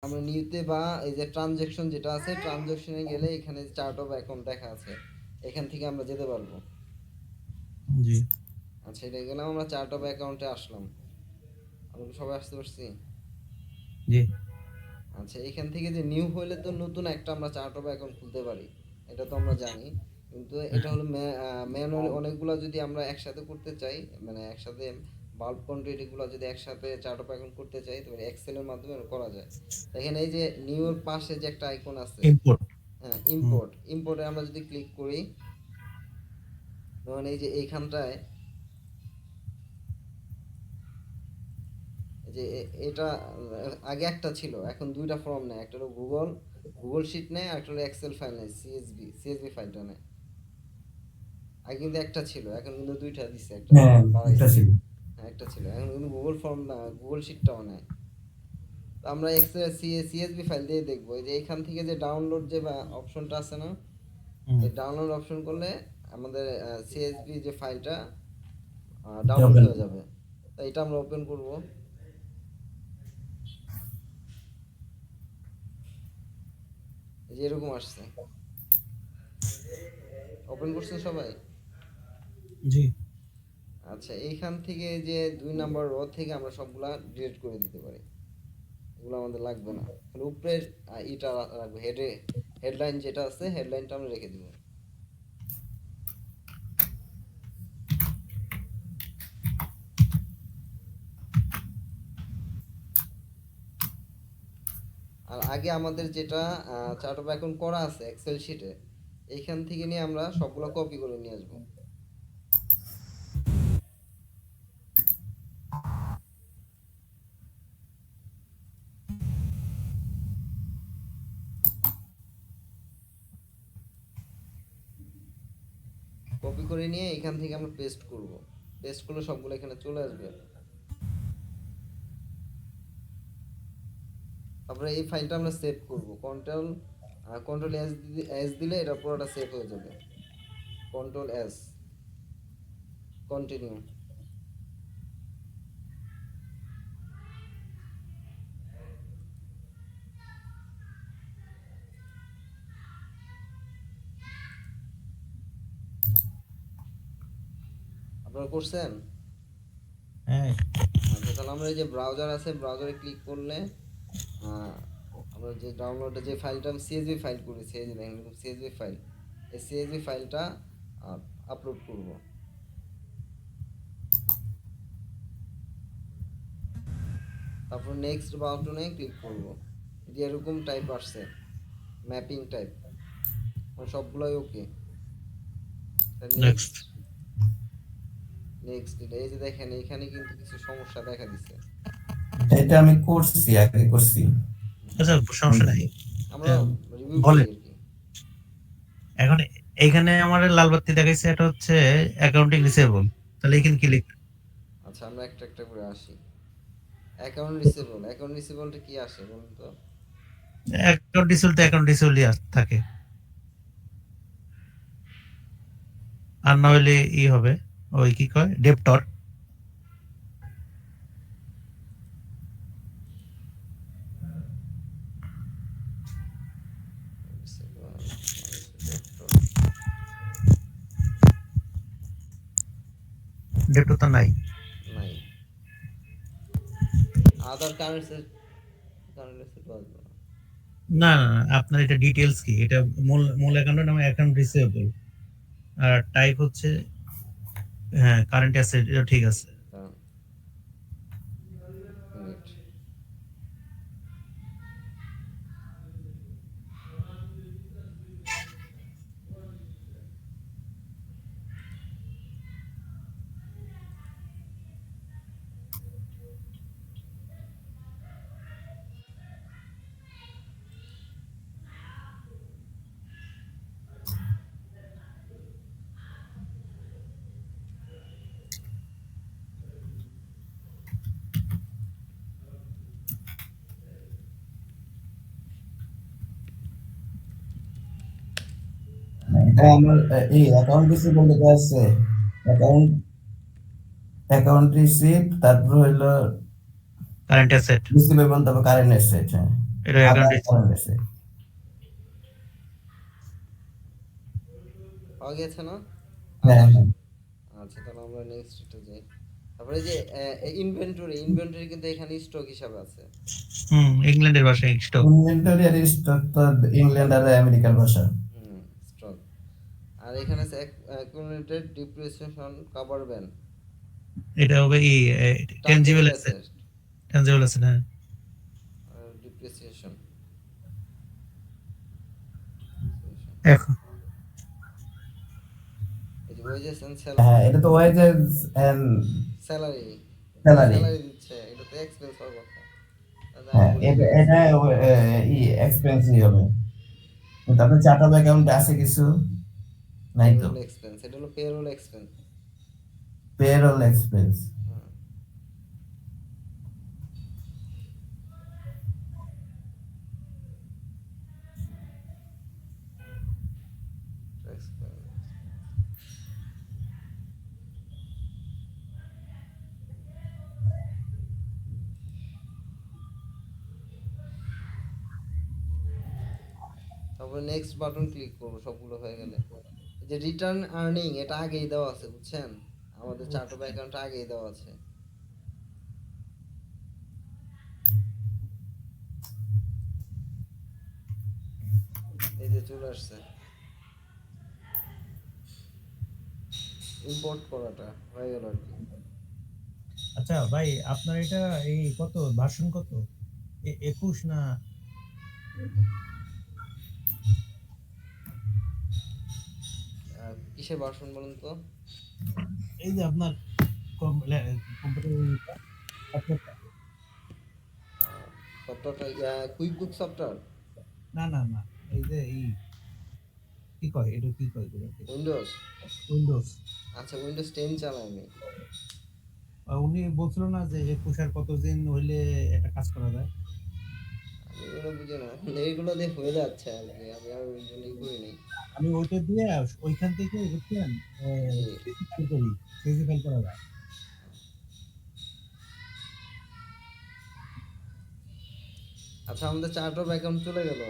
আমরা নিউতে বা এই যে ট্রানজ্যাকশন যেটা আছে ট্রানজ্যাকশনে গেলে এখানে চার্ট অফ অ্যাকাউন্ট দেখা আছে, এখান থেকে আমরা যেতে পারবো। জি আচ্ছা, এটা গেলাম, আমরা চার্ট অফ অ্যাকাউন্টে আসলাম। আমরা কি সবাই আসতে পারছি? জি আচ্ছা, এখান থেকে যে নিউ হইলে তো নতুন একটা আমরা চার্ট অফ অ্যাকাউন্ট খুলতে পারি, এটা তো আমরা জানি। কিন্তু এটা হলো ম্যানুয়ালি অনেকগুলো যদি আমরা একসাথে করতে চাই, মানে একসাথে বাল্ক কোয়ান্টিটিগুলো যদি একসাথে চার্ট অফ অ্যাকাউন্ট করতে চাই, তবে এক্সেলের মাধ্যমে করা যায়। এখানে এই যে নিউ এর পাশে যে একটা আইকন আছে, ইম্পোর্ট। হ্যাঁ, ইম্পোর্ট, ইম্পোর্টে আমরা যদি ক্লিক করি, ধরুন এই যে এইখানটায় যে এটা আগে একটা ছিল, এখন দুইটা ফর্ম নেয়, একটা হলো গুগল গুগল শিট নেয়, আর একটা হলো এক্সেল ফাইল নেয়, সিএসভি ফাইলটা নেয়। আগে কিন্তু একটা ছিল, এখন কিন্তু দুইটা দিছে, একটা হ্যাঁ এটা বাড়াইছে। ছিল। হ্যাঁ, একটা ছিল, এখন কিন্তু গুগল ফর্ম গুগল শিটটাও নেয়। তো আমরা এক্সেল সিএসভি ফাইল দিয়ে দেখবো, এই যে এখান থেকে যে ডাউনলোড যে অপশনটা আছে না, এই ডাউনলোড অপশন করলে আমাদের সিএসভি যে ফাইলটা ডাউনলোড ওপেন। হয়ে যাবে। তো এটা আমরা ওপেন করব। এই যে এরকম আসছে, ওপেন করছেন সবাই? জি আচ্ছা, এইখান থেকে যে 2 নাম্বার রো থেকে আমরা সবগুলা ডিলিট করে দিতে পারি, এগুলো আমাদের লাগবে না। তাহলে উপরের ইটা রাখবো, হেডলাইন যেটা আছে হেডলাইনটা আমরা রেখে দিব। আর আগে আমাদের যেটা চার্ট অফ অ্যাকাউন্ট করা আছে এক্সেল শিটে, এইখান থেকে নিয়ে আমরা সবগুলো কপি করে নিয়ে আসবো। কপি করে নিয়ে এখান থেকে আমরা পেস্ট করব, পেস্ট করলে সবগুলো এখানে চলে আসবে। তারপরে এই ফাইলটা আমরা সেভ করব, কন্ট্রোল এস দিলে এটা পুরোটা সেভ হয়ে যাবে। Control S, continue. আপনারা করছেন? হ্যাঁ আচ্ছা, তাহলে আমরা এই যে ব্রাউজার আছে, ব্রাউজারে ক্লিক করলে আমরা যে ডাউনলোডে যে ফাইলটা সিএসভি ফাইল করেছি, এই যে দেখেন সিএসভি ফাইল, এই সিএসভি ফাইলটা আপলোড করব। তারপর নেক্সট বাটনে ক্লিক করব। যে এরকম টাইপ আসছে, ম্যাপিং টাইপ, সবগুলোই ওকে। নেক্সট। নেক্সট, নেক্সট এই যে দেখেন এখানে কিন্তু কিছু সমস্যা দেখা দিচ্ছে। এটা আমি করছি, আগে করছি। আচ্ছা সমস্যা নাই। আমরা রিভিউ করি বলেন আর কি। এখন এইখানে আমার লাল বাতি দেখাইছে, এটা হচ্ছে অ্যাকাউন্টিং রিসেবল। তাহলে এখানে কি লিখতে? আচ্ছা, আমরা একটা একটা করে আসি। অ্যাকাউন্ট রিসেবলটা কি আসে বলুন তো? অ্যাকাউন্ট রিসেবল তো অ্যাকাউন্ট রিসেবলই থাকে, আর না হলে ই হবে, ওই কি কয় debtor. Receivable minus debtor। Debtor তো নাই। নাই। আদার কারেন্ট অ্যাসেট আসবে না। না না না, আপনার এটা ডিটেইলস কি, এটা মূল মূল অ্যাকাউন্টের নাম অ্যাকাউন্ট রিসেবল, আর টাইপ হচ্ছে হ্যাঁ কারেন্ট অ্যাসেট, এটা ঠিক আছে। দাঁড়ান, মিনিট। এটা আমার এই অ্যাকাউন্ট রিসিভেবল লেখা আছে। অ্যাকাউন্ট অ্যাকাউন্ট রিসিভ, তারপর হইলো কারেন্ট অ্যাসেট। রিসিভেবল, তারপর কারেন্ট অ্যাসেট। হ্যাঁ এটা আদার অ্যাকাউন্ট কারেন্ট অ্যাসেট। পাওয়া গেছে না? হ্যাঁ আদার। হ্যাঁ আচ্ছা, তাহলে আমরা নেক্সট এটা যাই। তারপরে যে ইনভেন্টরি কিন্তু এখানে স্টক হিসাবে আছে। ইংল্যান্ডের ভাষায় স্টক। ইনভেন্টরি আর স্টক তো ইংল্যান্ড আর আমেরিকার ভাষা। হুম, স্টক। আর এখানে আছে অ্যাকুমুলেটেড ডিপ্রিসিয়েশন কভার ভ্যান, এটা হবে tangible tangible asset. Asset, tangible asset, হ্যাঁ। ডিপ্রিসিয়েশন। এখন এই যে ওয়েজেস এন্ড হ্যাঁ, স্যালারি, এটা তো wages and salary, salary. Salary দিচ্ছে, এটা তো এক্সপেন্স হওয়ার কথা। তাহলে আমি হ্যাঁ, বলি এটা যে এটা এক্সপেন্সই হবে। কিন্তু আপনার চার্ট অফ অ্যাকাউন্টে আছে কিছু? নাই তো। পেরোল এক্সপেন্স, এটা হলো পেরোল এক্সপেন্স। Payroll expense. তারপরে নেক্সট বাটন ক্লিক করবো সবগুলো হয়ে গেলে। এই যে রিটার্ন আর্নিং, এটা আগেই দেওয়া আছে বুঝছেন, আমাদের চার্ট অফ অ্যাকাউন্ট আগেই দেওয়া আছে। এই যে চলে আসছে, ইম্পোর্ট করাটা হয়ে গেল আর কি। আচ্ছা ভাই, আপনার এটা এই কত ভার্সন কত? 21 না? কিসের ভার্সন বলুন তো? এই যে আপনার কম্পিউটার। সফটওয়্যারটা কুইক বুক সফটওয়্যার, না না না, এই যে কি কয় এটা, কি কয় এগুলোকে? উইন্ডোজ। উইন্ডোজ। আচ্ছা, উইন্ডোজ 10 চালাই আমি। উনি বলছিল না যে 21 আর কতদিন হইলে একটা কাজ করা যায়। আমি এগুলো বুঝি না, এইগুলো দিয়ে হয়ে যাচ্ছে আর কি, আমি আর ওই জন্যই করিনি। আমি ওইটা দিয়ে ওইখান থেকে বুঝছেন জি। ফিজিক্যাল করি, ফিজিক্যাল করা যায়। আচ্ছা, আমাদের চার্ট অফ অ্যাকাউন্ট চলে গেল।